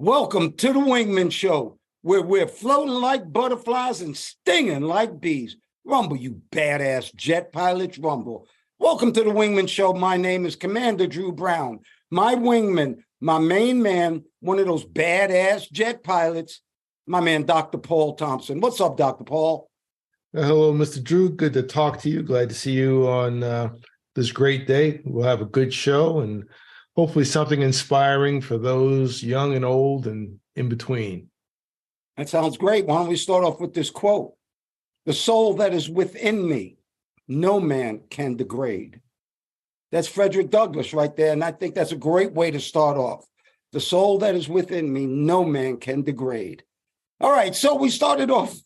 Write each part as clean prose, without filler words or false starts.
Welcome to the Wingman Show, where we're floating like butterflies and stinging like bees. Rumble, you badass jet pilots, rumble. Welcome to the Wingman Show. My name is Commander Drew Brown. My wingman, my main man, one of those badass jet pilots, my man, Dr. Paul Thompson. What's up, Dr. Paul? Hello, Mr. Drew. Good to talk to you. Glad to see you on this great day. We'll have a good show and hopefully something inspiring for those young and old and in between. That sounds great. Why don't we start off with this quote? The soul that is within me, no man can degrade. That's Frederick Douglass right there, and I think that's a great way to start off. The soul that is within me, no man can degrade. All right, so we started off,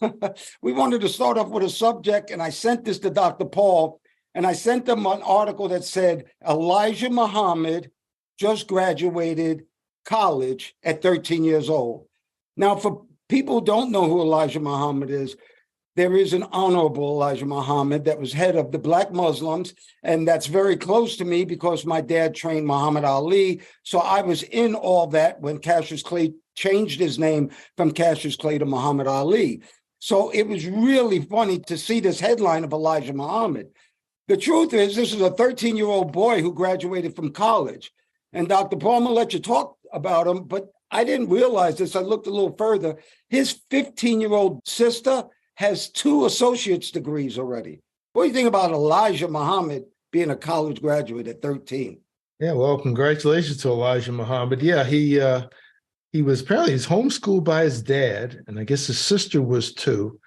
we wanted to start off with a subject, and I sent this to Dr. Paul, and I sent him an article that said, Elijah Muhammad just graduated college at 13 years old. Now, for people who don't know who Elijah Muhammad is, there is an honorable Elijah Muhammad that was head of the Black Muslims, and that's very close to me because my dad trained Muhammad Ali. So I was in all that when Cassius Clay changed his name from Cassius Clay to Muhammad Ali. So it was really funny to see this headline of Elijah Muhammad. The truth is, this is a 13-year-old boy who graduated from college. And Dr. Paul, I'm going to let you talk about him, but I didn't realize this. I looked a little further. His 15-year-old sister has 2 associate's degrees already. What do you think about Elijah Muhammad being a college graduate at 13? Yeah, well, congratulations to Elijah Muhammad. Yeah, he was apparently he's homeschooled by his dad, and I guess his sister was too.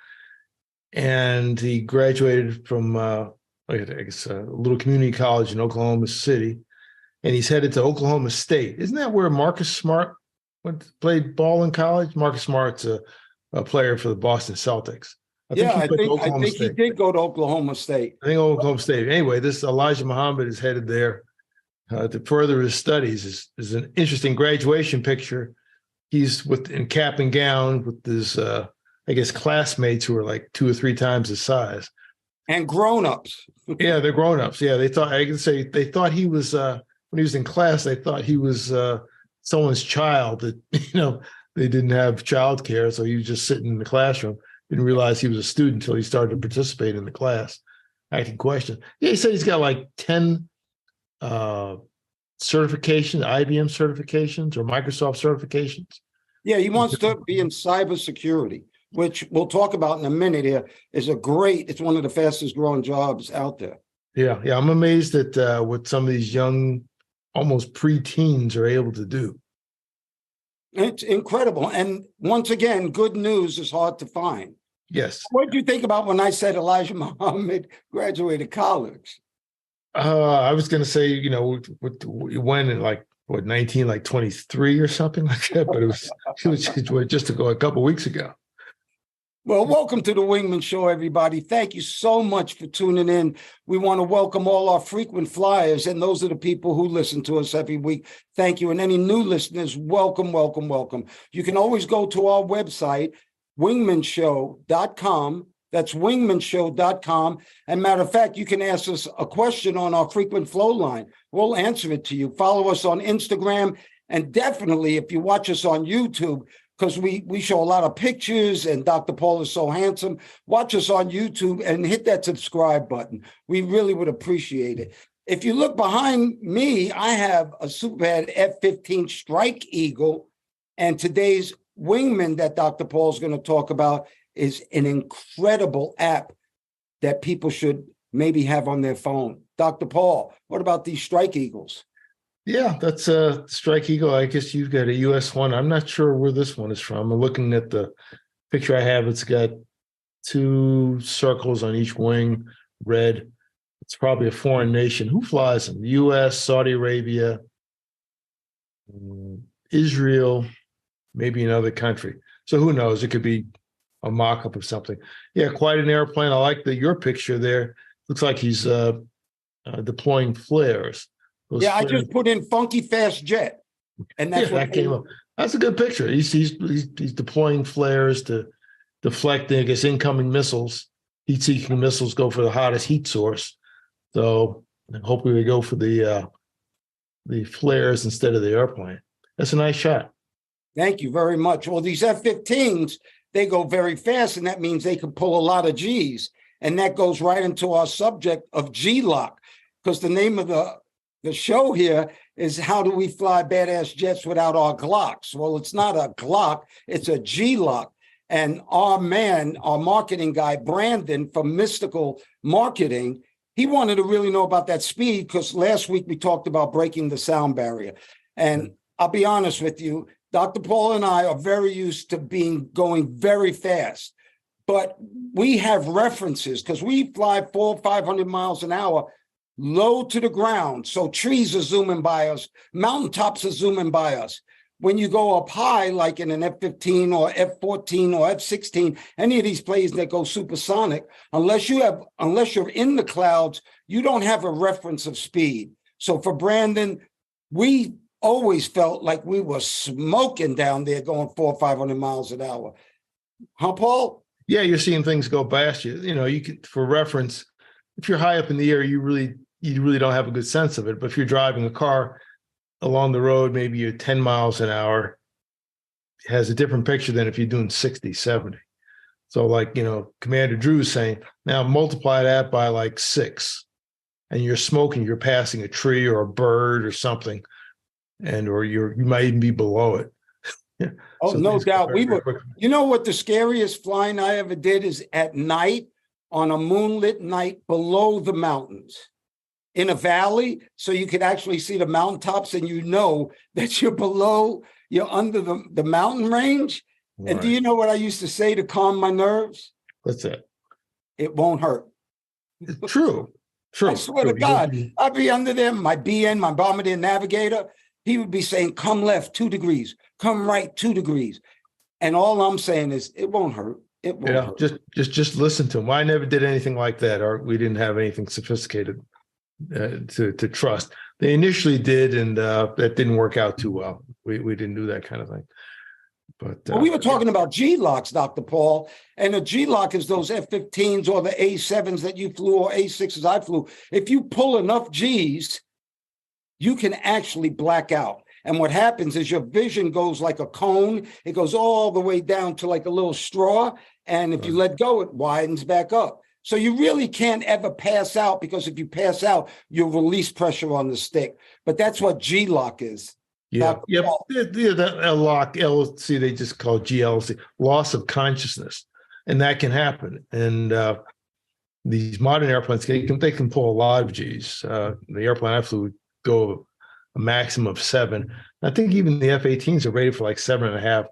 And he graduated from I guess a little community college in Oklahoma City. And he's headed to Oklahoma State. Isn't that where Marcus Smart played ball in college? Marcus Smart's a player for the Boston Celtics. I think he did go to Oklahoma State. I think Oklahoma State. Anyway, this Elijah Muhammad is headed there to further his studies. Is an interesting graduation picture. He's in cap and gown with his, I guess, classmates who are like 2 or 3 times his size. And grown-ups. Yeah, they're grown-ups. Yeah, they thought he was. When he was in class, they thought he was someone's child that, they didn't have childcare. So he was just sitting in the classroom. Didn't realize he was a student until he started to participate in the class, asking questions. Yeah, he said he's got like 10 certifications, IBM certifications or Microsoft certifications. Yeah, he wants to be in cybersecurity, which we'll talk about in a minute here. It's one of the fastest growing jobs out there. Yeah. I'm amazed at what some of these young, almost pre-teens are able to do. It's incredible. And once again, good news is hard to find. Yes. What did you think about when I said Elijah Muhammad graduated college? I was going to say, when in 19, like 23 or something like that, but it was just a couple of weeks ago. Well, welcome to the Wingman Show, everybody. Thank you so much for tuning in. We want to welcome all our frequent flyers, and those are the people who listen to us every week. Thank you. And any new listeners, welcome, welcome, welcome. You can always go to our website, wingmenshow.com. That's wingmenshow.com. And matter of fact, you can ask us a question on our frequent flow line. We'll answer it to you. Follow us on Instagram. And definitely, if you watch us on YouTube, because we show a lot of pictures and Dr. Paul is so handsome. Watch us on YouTube and hit that subscribe button. We really would appreciate it. If you look behind me, I have a Superbad F-15 Strike Eagle. And today's Wingman that Dr. Paul is going to talk about is an incredible app that people should maybe have on their phone. Dr. Paul, what about these Strike Eagles? Yeah, that's a Strike Eagle. I guess you've got a US one. I'm not sure where this one is from. I'm looking at the picture I have. It's got 2 circles on each wing, red. It's probably a foreign nation. Who flies them? US, Saudi Arabia, Israel, maybe another country. So who knows? It could be a mock-up of something. Yeah, quite an airplane. I like your picture there. Looks like he's deploying flares. Yeah, I just put in funky fast jet, and that's what that came up. That's a good picture. He's deploying flares to deflect, I guess, incoming missiles. Heat-seeking missiles go for the hottest heat source. So hopefully we go for the flares instead of the airplane. That's a nice shot. Thank you very much. Well, these F-15s, they go very fast, and that means they can pull a lot of Gs. And that goes right into our subject of GLOCK, because the name of the show here is how do we fly badass jets without our Glocks? Well, it's not a Glock, it's a GLOCK. And our marketing guy, Brandon from Mystical Marketing, he wanted to really know about that speed because last week we talked about breaking the sound barrier. And I'll be honest with you, Dr. Paul and I are very used to going very fast. But we have references because we fly 400 or 500 miles an hour low to the ground. So trees are zooming by us, mountaintops are zooming by us. When you go up high, like in an F-15 or F-14 or F-16, any of these planes that go supersonic, unless you're in the clouds, you don't have a reference of speed. So for Brandon, we always felt like we were smoking down there going 400 or 500 miles an hour. Huh, Paul? Yeah, you're seeing things go past you. You know, you can, for reference, if you're high up in the air, you really don't have a good sense of it. But if you're driving a car along the road, maybe you're 10 miles an hour, it has a different picture than if you're doing 60, 70. So like, you know, Commander Drew's saying, now multiply that by like 6, and you're smoking, you're passing a tree or a bird or something, or you might even be below it. Oh, so no doubt. You know what the scariest flying I ever did is at night on a moonlit night below the mountains in a valley. So you could actually see the mountaintops and you know that you're under the mountain range. Right. And do you know what I used to say to calm my nerves? What's that? It won't hurt. True. I swear to God, I'd be under there, my BN, my Bombardier Navigator. He would be saying, come left 2 degrees, come right 2 degrees. And all I'm saying is it won't hurt. It won't hurt. Just listen to him. I never did anything like that, or we didn't have anything sophisticated to trust. They initially did, and that didn't work out too well. We didn't do that kind of thing. But we were talking about G-locks, Dr. Paul, and a G-lock is those F-15s or the A7s that you flew or A6s I flew. If you pull enough Gs, you can actually black out. And what happens is your vision goes like a cone. It goes all the way down to like a little straw. And if you let go, it widens back up. So you really can't ever pass out, because if you pass out, you'll release pressure on the stick. But that's what G-lock is. Yeah. That lock, LC, they just call GLC, loss of consciousness. And that can happen. And these modern airplanes, they can pull a lot of Gs. The airplane I flew would go a maximum of 7. I think even the F-18s are rated for like 7.5,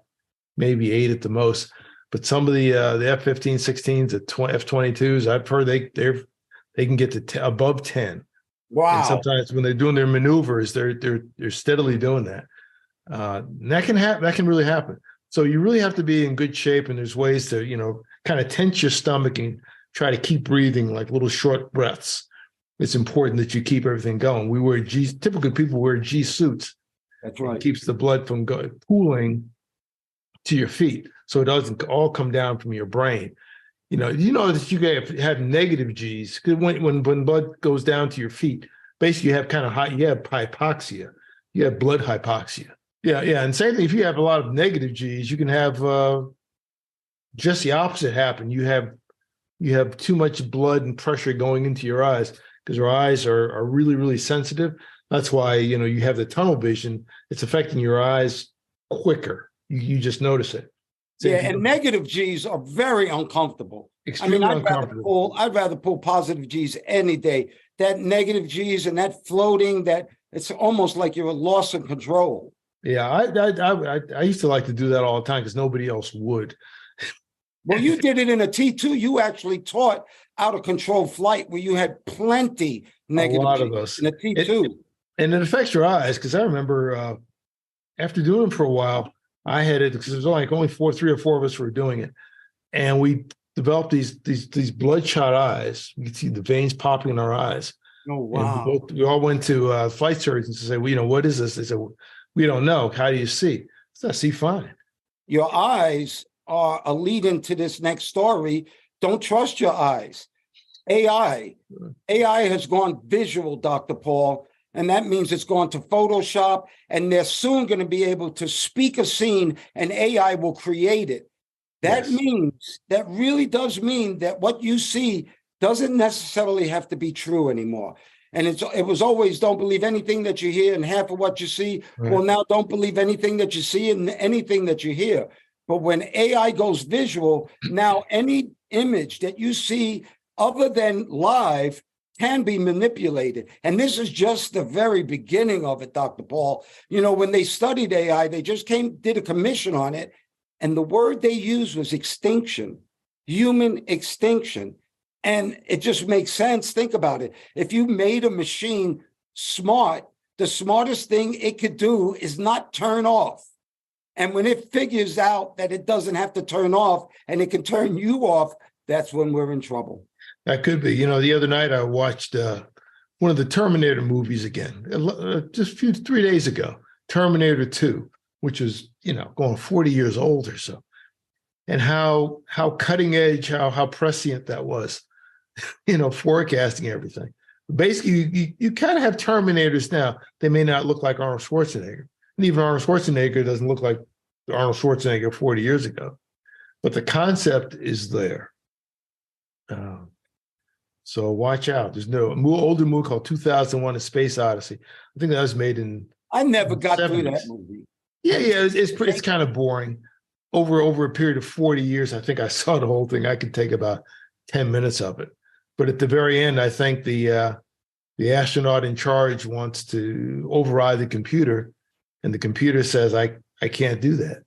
maybe 8 at the most. But some of the F-15, 16s, the F-22s, I've heard they can get to above 10. Wow! And sometimes when they're doing their maneuvers, they're steadily doing that. And that can happen. That can really happen. So you really have to be in good shape. And there's ways to kind of tense your stomach and try to keep breathing like little short breaths. It's important that you keep everything going. We wear typically people wear G suits. That's right. It keeps the blood from pooling to your feet, so it doesn't all come down from your brain. You know that you have negative Gs, because when blood goes down to your feet, basically you have hypoxia. You have blood hypoxia. Yeah. And same thing, if you have a lot of negative Gs, you can have just the opposite happen. You have too much blood and pressure going into your eyes, because our eyes are really, really sensitive. That's why, you have the tunnel vision. It's affecting your eyes quicker. You just notice it. And negative Gs are very uncomfortable. Extremely uncomfortable. I'd rather pull positive Gs any day. That negative Gs and that floating, that it's almost like you're a loss of control. Yeah, I used to like to do that all the time because nobody else would. Well, you did it in a T2. You actually taught out of control flight where you had plenty negative. A lot Gs of us in a T2. And it affects your eyes, because I remember after doing it for a while, I had it because there was only 3 or 4 of us were doing it, and we developed these bloodshot eyes. You could see the veins popping in our eyes. Oh wow! And we all went to flight surgeons to say, "Well, what is this?" They said, "We don't know. How do you see?" So I see fine. Your eyes are a lead into this next story. Don't trust your eyes. AI has gone visual, Dr. Paul, And that means it's gone to Photoshop, and they're soon going to be able to speak a scene and AI will create it. That means, that really does mean that what you see doesn't necessarily have to be true anymore. And it was always, don't believe anything that you hear and half of what you see. Right. Well, now don't believe anything that you see and anything that you hear. But when AI goes visual, now any image that you see other than live can be manipulated. And this is just the very beginning of it, Dr. Paul. You know, when they studied AI, they just did a commission on it. And the word they used was extinction, human extinction. And it just makes sense. Think about it. If you made a machine smart, the smartest thing it could do is not turn off. And when it figures out that it doesn't have to turn off and it can turn you off, that's when we're in trouble. That could be. You know, the other night I watched one of the Terminator movies again, just 3 days ago, Terminator 2, which is, you know, going 40 years old or so. And how cutting edge, how prescient that was, you know, forecasting everything. Basically, you kind of have Terminators now. They may not look like Arnold Schwarzenegger. And even Arnold Schwarzenegger doesn't look like Arnold Schwarzenegger 40 years ago. But the concept is there. So watch out. There's no older movie called 2001: A Space Odyssey. I think that was made in. I never got through that movie. Yeah, it's kind of boring. Over a period of 40 years, I think I saw the whole thing. I could take about 10 minutes of it. But at the very end, I think the astronaut in charge wants to override the computer, and the computer says, I can't do that.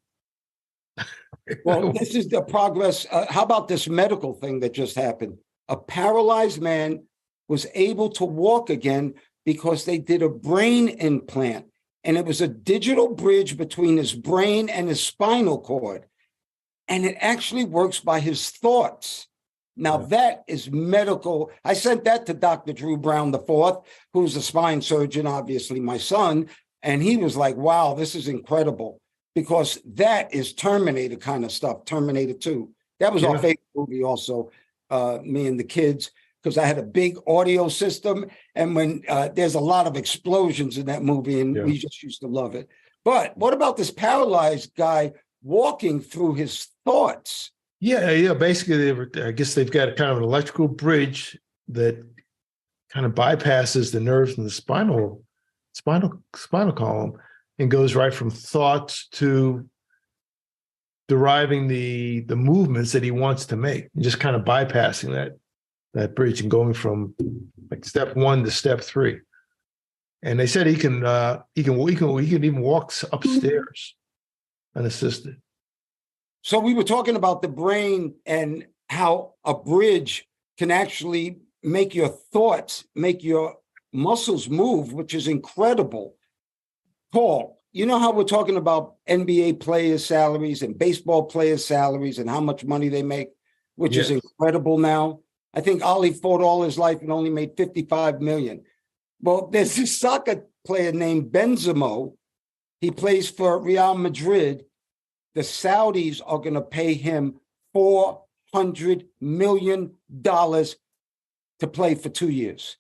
Well, this is the progress. How about this medical thing that just happened? A paralyzed man was able to walk again because they did a brain implant, and it was a digital bridge between his brain and his spinal cord. And it actually works by his thoughts. Now, that is medical. I sent that to Dr. Drew Brown IV, who's a spine surgeon, obviously my son, and he was like, wow, this is incredible, because that is Terminator kind of stuff, Terminator 2. That was our favorite movie also, me and the kids, because I had a big audio system, and when there's a lot of explosions in that movie, and we just used to love it. But what about this paralyzed guy walking through his thoughts? Yeah. Basically, I guess they've got a kind of an electrical bridge that kind of bypasses the nerves in the spinal column and goes right from thoughts to deriving the movements that he wants to make, and just kind of bypassing that bridge and going from like step 1 to step 3. And they said he can even walk upstairs unassisted. So we were talking about the brain and how a bridge can actually make your thoughts, make your muscles move, which is incredible. Paul, you know how we're talking about NBA players' salaries and baseball players' salaries and how much money they make, which is incredible now. I think Ali fought all his life and only made $55 million. Well, there's this soccer player named Benzema. He plays for Real Madrid. The Saudis are going to pay him $400 million to play for 2 years.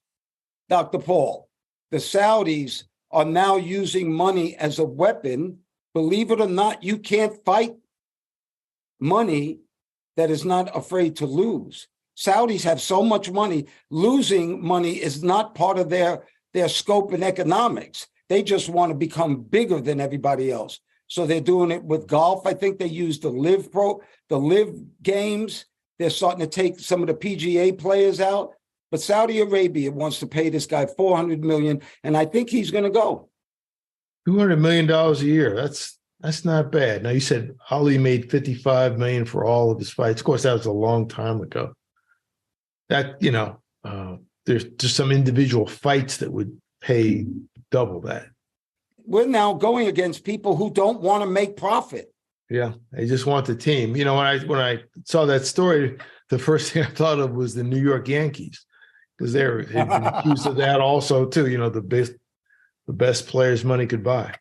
Dr. Paul, the Saudis are now using money as a weapon. Believe it or not, you can't fight money that is not afraid to lose. Saudis have so much money. Losing money is not part of their scope in economics. They just want to become bigger than everybody else. So they're doing it with golf. I think they use the live games. They're starting to take some of the PGA players out. But Saudi Arabia wants to pay this guy $400 million, and I think he's going to go. $200 million a year. That's not bad. Now, you said Ali made $55 million for all of his fights. Of course, that was a long time ago. That, there's just some individual fights that would pay double that. We're now going against people who don't want to make profit. Yeah, they just want the team. When I saw that story, the first thing I thought of was the New York Yankees, because they've been accused of that also too. The best players money could buy.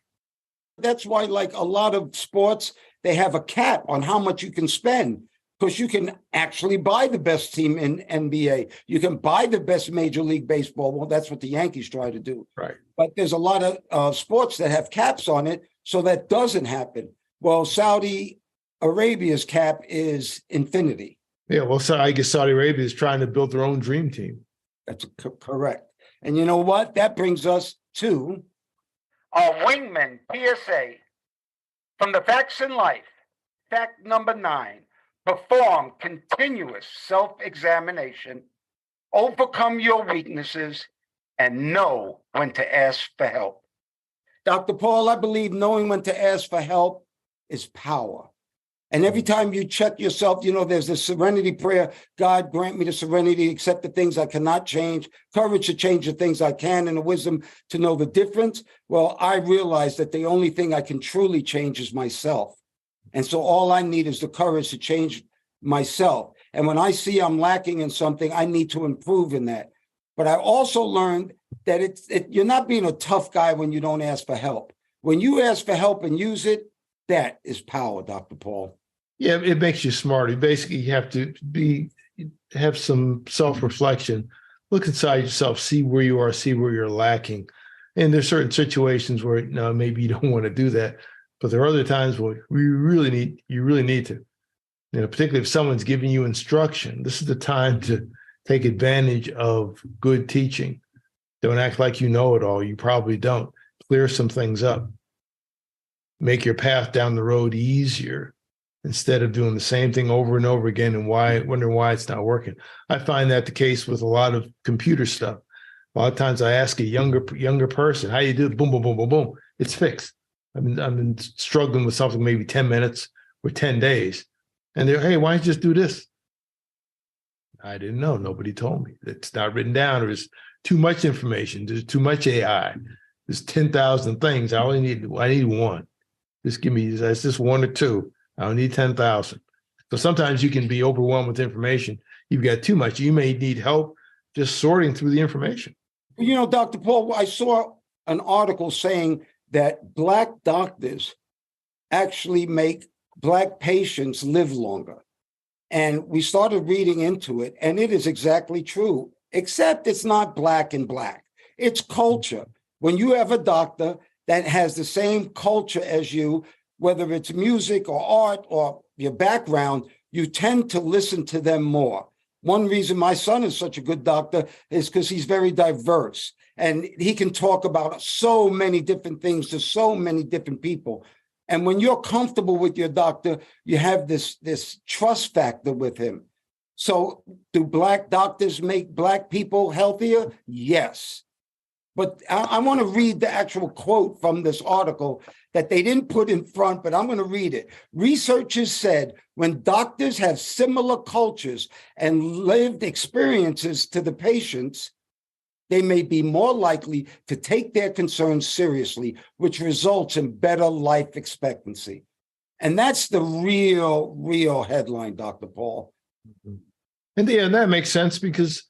That's why, like a lot of sports, they have a cap on how much you can spend, because you can actually buy the best team in NBA. You can buy the best Major League Baseball. Well, that's what the Yankees try to do. Right. But there's a lot of sports that have caps on it, so that doesn't happen. Well, Saudi Arabia's cap is infinity. Yeah, well, so I guess Saudi Arabia is trying to build their own dream team. That's correct. And you know what? That brings us to our Wingman PSA from the Facts in Life. Fact number 9. Perform continuous self-examination, overcome your weaknesses, and know when to ask for help. Dr. Paul, I believe knowing when to ask for help is power. And every time you check yourself, you know, there's the serenity prayer. God, grant me the serenity to accept the things I cannot change, courage to change the things I can, and the wisdom to know the difference. Well, I realize that the only thing I can truly change is myself. And so all I need is the courage to change myself. And when I see I'm lacking in something, I need to improve in that. But I also learned that you're not being a tough guy when you don't ask for help. When you ask for help and use it, that is power, Dr. Paul. Yeah, it makes you smarter. Basically, you have to have some self-reflection. Look inside yourself, see where you are, see where you're lacking. And there's certain situations where maybe you don't want to do that. But there are other times where you really need to. Particularly if someone's giving you instruction, this is the time to take advantage of good teaching. Don't act like you know it all. You probably don't. Clear some things up. Make your path down the road easier instead of doing the same thing over and over again and wondering why it's not working. I find that the case with a lot of computer stuff. A lot of times I ask a younger person, how you do it? Boom, boom, boom, boom, boom. It's fixed. I've been struggling with something maybe 10 minutes or 10 days. And they're, hey, why don't you just do this? I didn't know. Nobody told me. It's not written down. There's too much information. There's too much AI. There's 10,000 things. I need one. Just give me, that's just one or two. I don't need 10,000. So sometimes you can be overwhelmed with information. You've got too much. You may need help just sorting through the information. You know, Dr. Paul, I saw an article saying that Black doctors actually make Black patients live longer. And we started reading into it, and it is exactly true, except it's not black and black. It's culture. When you have a doctor that has the same culture as you, whether it's music or art or your background, you tend to listen to them more. One reason my son is such a good doctor is because he's very diverse, and he can talk about so many different things to so many different people. And when you're comfortable with your doctor, you have this trust factor with him. So do Black doctors make Black people healthier? Yes. But I want to read the actual quote from this article that they didn't put in front, but I'm going to read it. Researchers said when doctors have similar cultures and lived experiences to the patients, they may be more likely to take their concerns seriously, which results in better life expectancy. And that's the real headline, Dr. Paul. And that makes sense because,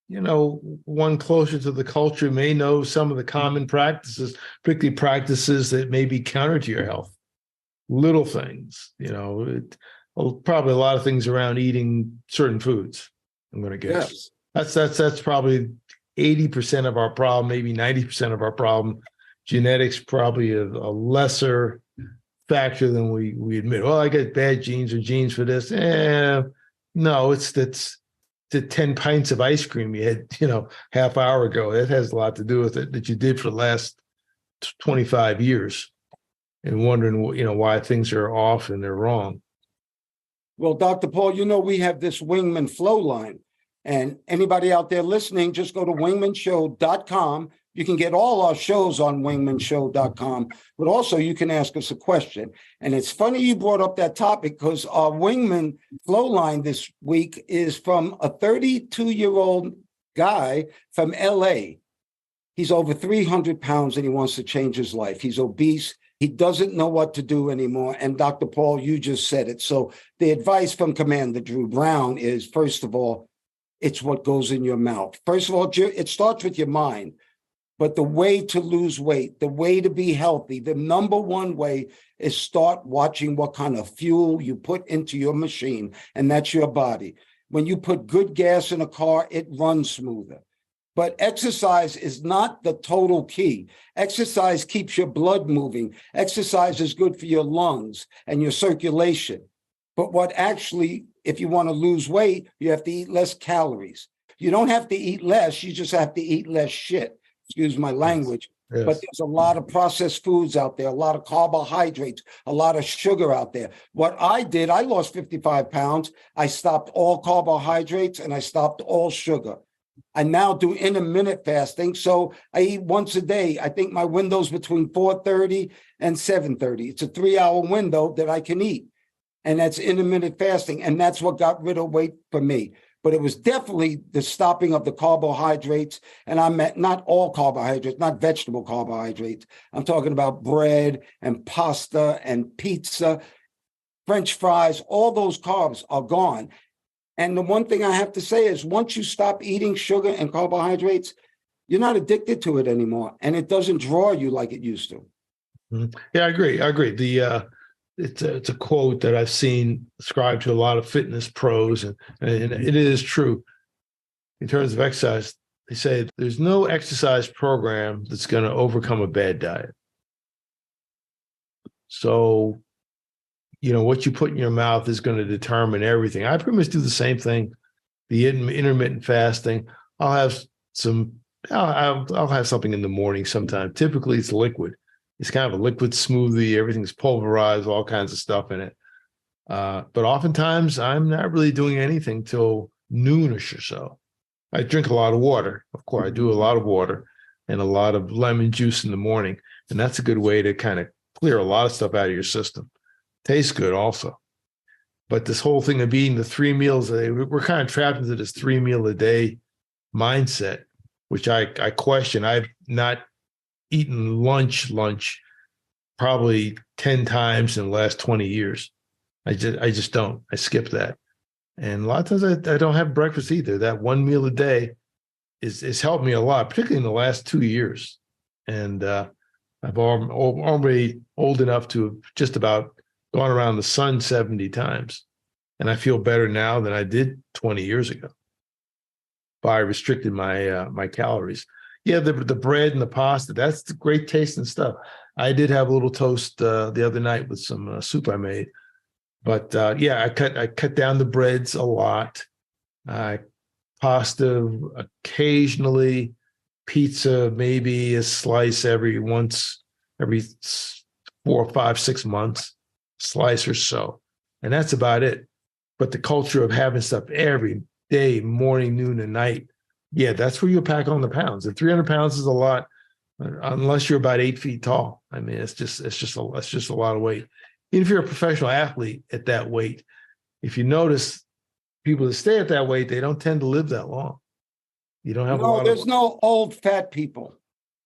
one closer to the culture may know some of the common practices, particularly practices that may be counter to your health. Little things, probably a lot of things around eating certain foods, I'm going to guess. Yes. That's probably 80% of our problem, maybe 90% of our problem. Genetics probably a lesser factor than we admit. Well, I got bad genes or genes for this. No, it's the 10 pints of ice cream you had, half hour ago. It has a lot to do with it that you did for the last 25 years and wondering, why things are off and they're wrong. Well, Dr. Paul, we have this Wingman flow line. And anybody out there listening, just go to wingmenshow.com. You can get all our shows on wingmenshow.com, but also you can ask us a question. And it's funny you brought up that topic because our Wingman flow line this week is from a 32-year-old guy from LA. He's over 300 pounds and he wants to change his life. He's obese. He doesn't know what to do anymore. And Dr. Paul, you just said it. So the advice from Commander Drew Brown is, first of all, it's what goes in your mouth. First of all, it starts with your mind. But the way to lose weight, the way to be healthy, the number one way is start watching what kind of fuel you put into your machine, and that's your body. When you put good gas in a car, it runs smoother. But exercise is not the total key. Exercise keeps your blood moving. Exercise is good for your lungs and your circulation. But what actually, if you want to lose weight, you have to eat less calories. You don't have to eat less, you just have to eat less shit. Excuse my language. Yes. But there's a lot of processed foods out there, a lot of carbohydrates, a lot of sugar out there. What I did, I lost 55 pounds. I stopped all carbohydrates and I stopped all sugar. I now do intermittent fasting. So I eat once a day. I think my window's between 4:30 and 7:30. It's a 3-hour window that I can eat. And that's intermittent fasting. And that's what got rid of weight for me. But it was definitely the stopping of the carbohydrates. And I meant not all carbohydrates, not vegetable carbohydrates. I'm talking about bread and pasta and pizza, French fries, all those carbs are gone. And the one thing I have to say is once you stop eating sugar and carbohydrates, you're not addicted to it anymore. And it doesn't draw you like it used to. Yeah, I agree. It's a quote that I've seen ascribed to a lot of fitness pros, and it is true. In terms of exercise, they say there's no exercise program that's going to overcome a bad diet. So, what you put in your mouth is going to determine everything. I pretty much do the same thing. The intermittent fasting. I'll have something in the morning sometime. Typically, it's liquid. It's kind of a liquid smoothie. Everything's pulverized, all kinds of stuff in it. But oftentimes, I'm not really doing anything till noonish or so. I drink a lot of water. Of course, I do a lot of water and a lot of lemon juice in the morning. And that's a good way to kind of clear a lot of stuff out of your system. Tastes good also. But this whole thing of eating the 3 meals a day, we're kind of trapped into this 3 meal a day mindset, which I question. I've not eaten lunch probably 10 times in the last 20 years. I just don't. I skip that. And a lot of times I don't have breakfast either. That 1 meal a day is helped me a lot, particularly in the last 2 years. And I've already old enough to have just about gone around the sun 70 times. And I feel better now than I did 20 years ago. But I restricted my calories. Yeah, the bread and the pasta, that's the great tasting stuff. I did have a little toast the other night with some soup I made. But yeah, I cut down the breads a lot. Pasta occasionally, pizza maybe a slice every 4, 5, 6 months, slice or so. And that's about it. But the culture of having stuff every day, morning, noon, and night, yeah, that's where you pack on the pounds. And 300 pounds is a lot, unless you're about 8 feet tall. I mean, it's just a lot of weight. Even if you're a professional athlete at that weight, if you notice, people that stay at that weight, they don't tend to live that long. You don't have there's no old fat people.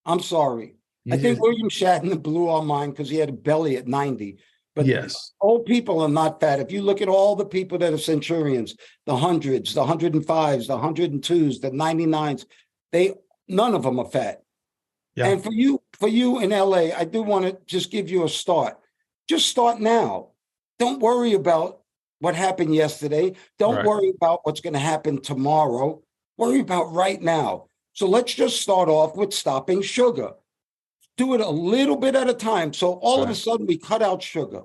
I'm sorry. I think William Shatner blew our mind because he had a belly at 90. But yes, old people are not fat. If you look at all the people that are centurions, the 100s, the 105s, the 102s, the 99s, none of them are fat. Yeah. And for you in LA, I do want to just give you a start. Just start now. Don't worry about what happened yesterday. Don't worry about what's going to happen tomorrow. Worry about right now. So let's just start off with stopping sugar. Do it a little bit at a time. So all of a sudden we cut out sugar.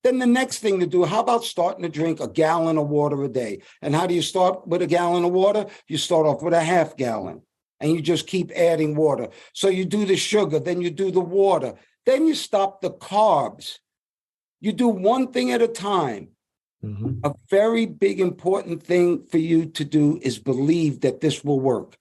Then the next thing to do, how about starting to drink a gallon of water a day? And how do you start with a gallon of water? You start off with a half gallon and you just keep adding water. So you do the sugar, then you do the water, then you stop the carbs. You do one thing at a time. Mm-hmm. A very big important thing for you to do is believe that this will work.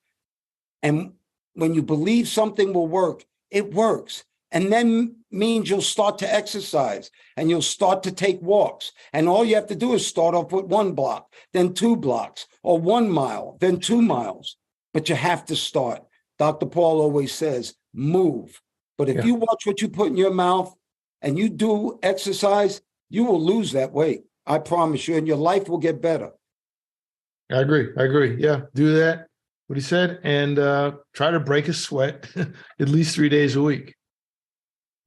And when you believe something will work, it works. And then means you'll start to exercise and you'll start to take walks. And all you have to do is start off with 1 block, then 2 blocks, or 1 mile, then 2 miles. But you have to start. Dr. Paul always says, move. But if you watch what you put in your mouth and you do exercise, you will lose that weight. I promise you, and your life will get better. I agree. Yeah, do that. what he said, and try to break a sweat at least 3 days a week.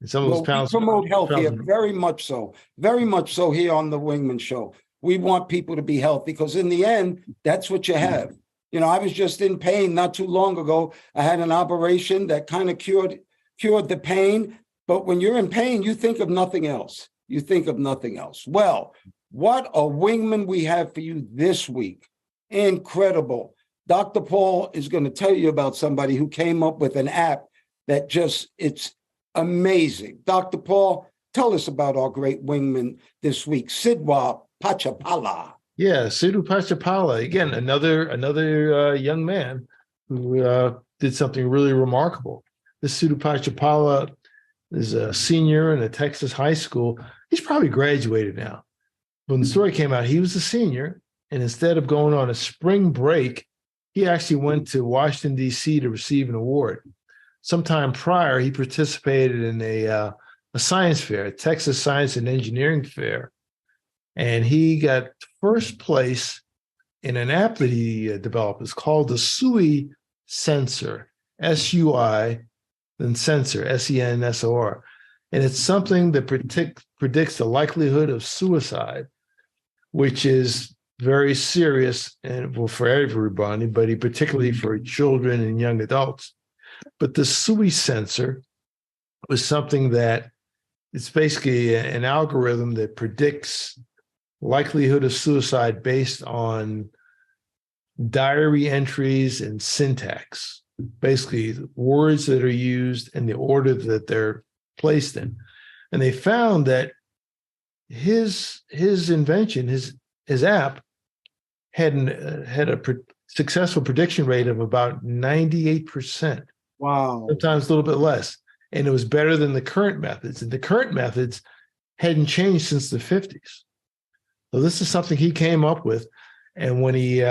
And some of those Well, we pounds promote health here very much so here on the Wingman Show. We want people to be healthy because in the end, that's what you have. You know, I was just in pain not too long ago. I had an operation that kind of cured the pain. But when you're in pain, you think of nothing else. You think of nothing else. Well, what a wingman we have for you this week. Incredible. Dr. Paul is going to tell you about somebody who came up with an app that it's amazing. Dr. Paul, tell us about our great wingman this week, Sidwa Pachapala. Yeah, Sidhu Pachapala, again, another young man who did something really remarkable. This Sidhu Pachapala is a senior in a Texas high school. He's probably graduated now. When the story came out, he was a senior, and instead of going on a spring break, he actually went to Washington, D.C. to receive an award. Sometime prior, he participated in a science fair, a Texas Science and Engineering Fair, and he got first place in an app that he developed. It's called the SUI Sensor, S-U-I, then Sensor, S-E-N-S-O-R. And it's something that predicts the likelihood of suicide, which is very serious and well, for everybody, but particularly for children and young adults. But the SUI sensor was something that it's basically an algorithm that predicts likelihood of suicide based on diary entries and syntax, basically words that are used and the order that they're placed in. And they found that his invention, his app, had a successful prediction rate of about 98%. Wow. Sometimes a little bit less. And it was better than the current methods. And the current methods hadn't changed since the 50s. So this is something he came up with. And when he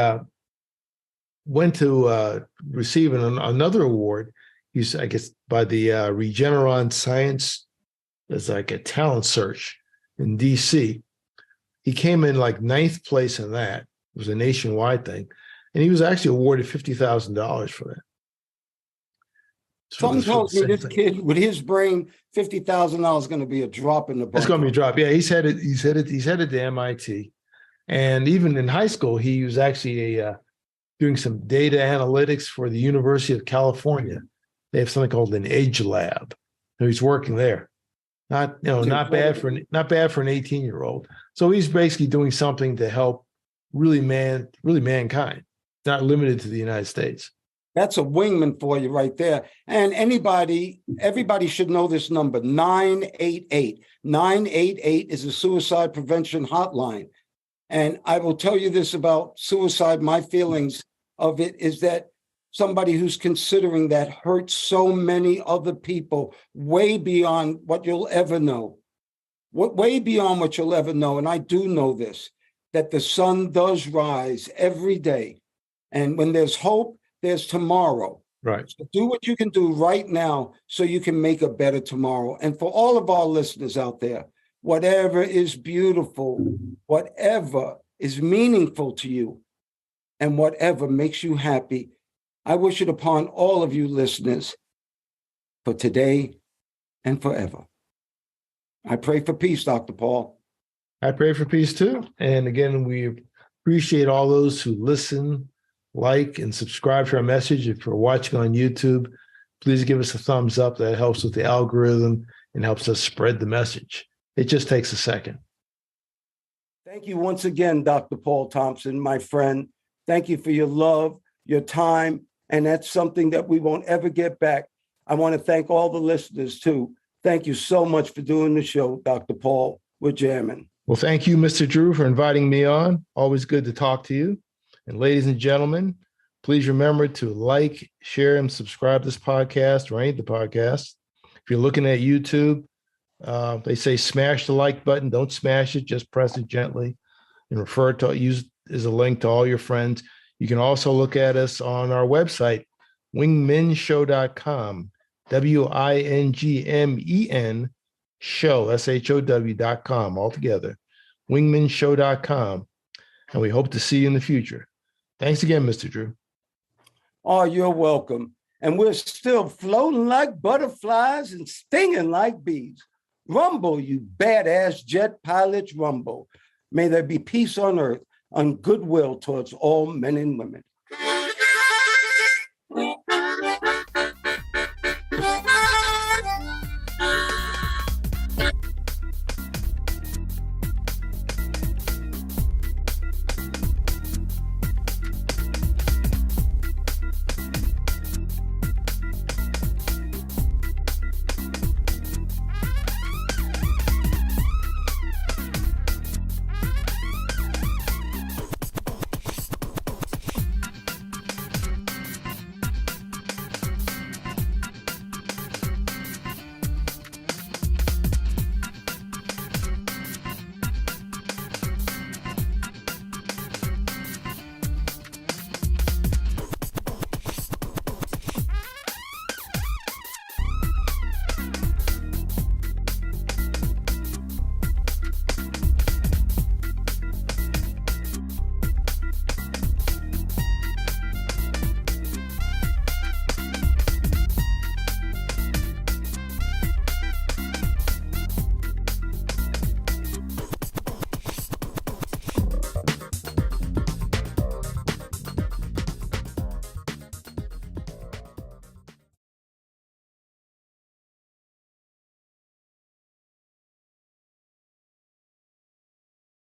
went to receive another award, he's, I guess, by the Regeneron Science, as like a talent search in DC. He came in like 9th place in that. It was a nationwide thing. And he was actually awarded $50,000 for that. Something tells me this kid with his brain, $50,000 is going to be a drop in the bucket. It's going to be a drop. Yeah, he's headed to MIT. And even in high school, he was actually doing some data analytics for the University of California. They have something called an Edge Lab. So he's working there. Not bad for an 18-year-old. So he's basically doing something to help really mankind, not limited to the United States. That's a wingman for you right there. And everybody should know this number, 988. 988 is a suicide prevention hotline. And I will tell you this about suicide. My feelings of it is that somebody who's considering that hurts so many other people way beyond what you'll ever know. Way beyond what you'll ever know. And I do know this, that the sun does rise every day. And when there's hope, there's tomorrow. Right. So do what you can do right now so you can make a better tomorrow. And for all of our listeners out there, whatever is beautiful, whatever is meaningful to you, and whatever makes you happy, I wish it upon all of you listeners for today and forever. I pray for peace, Dr. Paul. I pray for peace too. And again, we appreciate all those who listen, like, and subscribe to our message. If you're watching on YouTube, please give us a thumbs up. That helps with the algorithm and helps us spread the message. It just takes a second. Thank you once again, Dr. Paul Thompson, my friend. Thank you for your love, your time, and that's something that we won't ever get back. I want to thank all the listeners, too. Thank you so much for doing the show, Dr. Paul. We're jamming. Well, thank you, Mr. Drew, for inviting me on. Always good to talk to you. And ladies and gentlemen, please remember to like, share, and subscribe to this podcast or any of the podcasts. If you're looking at YouTube, they say smash the like button. Don't smash it. Just press it gently and use as a link to all your friends. You can also look at us on our website, wingmenshow.com, WINGMEN show, SHOW.com, altogether, wingmenshow.com. And we hope to see you in the future. Thanks again, Mr. Drew. Oh, you're welcome. And we're still floating like butterflies and stinging like bees. Rumble, you badass jet pilots, rumble. May there be peace on earth, and goodwill towards all men and women.